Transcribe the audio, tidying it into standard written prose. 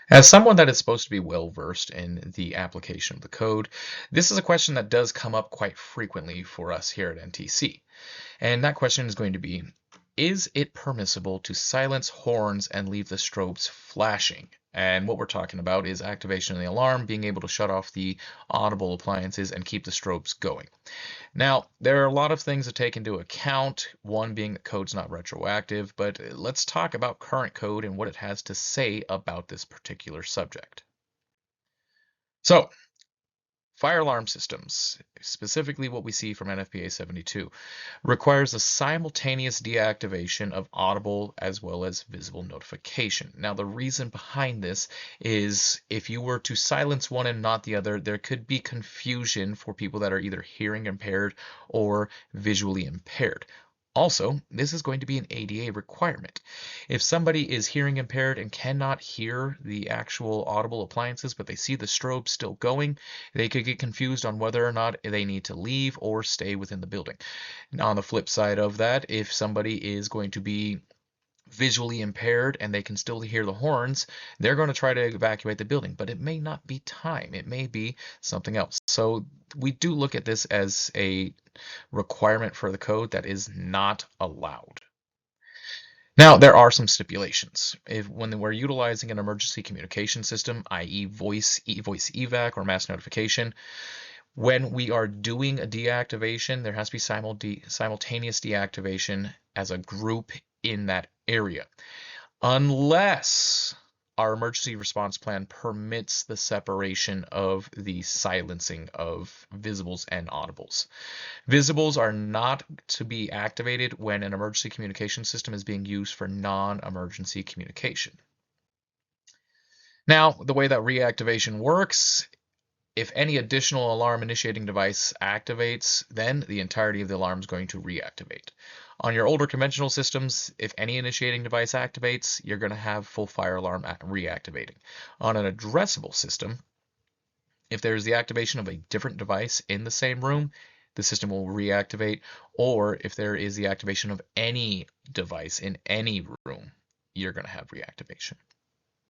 As someone that is supposed to be well versed in the application of the code, this is a question that does come up quite frequently for us here at NTC. And that question is going to be, is it permissible to silence horns and leave the strobes flashing? And what we're talking about is activation of the alarm, being able to shut off the audible appliances and keep the strobes going. Now, there are a lot of things to take into account, one being that code's not retroactive, but let's talk about current code and what it has to say about this particular subject. So, fire alarm systems, specifically what we see from NFPA 72, requires a simultaneous deactivation of audible as well as visible notification. Now, the reason behind this is if you were to silence one and not the other, there could be confusion for people that are either hearing impaired or visually impaired. Also, this is going to be an ADA requirement. If somebody is hearing impaired and cannot hear the actual audible appliances, but they see the strobe still going, they could get confused on whether or not they need to leave or stay within the building. Now, on the flip side of that, if somebody is going to be visually impaired and they can still hear the horns, they're going to try to evacuate the building, but it may not be time. It may be something else. So we do look at this as a requirement for the code that is not allowed. Now, there are some stipulations. When we're utilizing an emergency communication system, i.e. voice evac or mass notification, when we are doing a deactivation, there has to be simultaneous deactivation as a group in that area, unless our emergency response plan permits the separation of the silencing of visibles and audibles. Visibles are not to be activated when an emergency communication system is being used for non-emergency communication. Now, the way that reactivation works, if any additional alarm initiating device activates, then the entirety of the alarm is going to reactivate. On your older conventional systems, if any initiating device activates, you're going to have full fire alarm reactivating. On an addressable system, if there's the activation of a different device in the same room, the system will reactivate, or if there is the activation of any device in any room, you're going to have reactivation.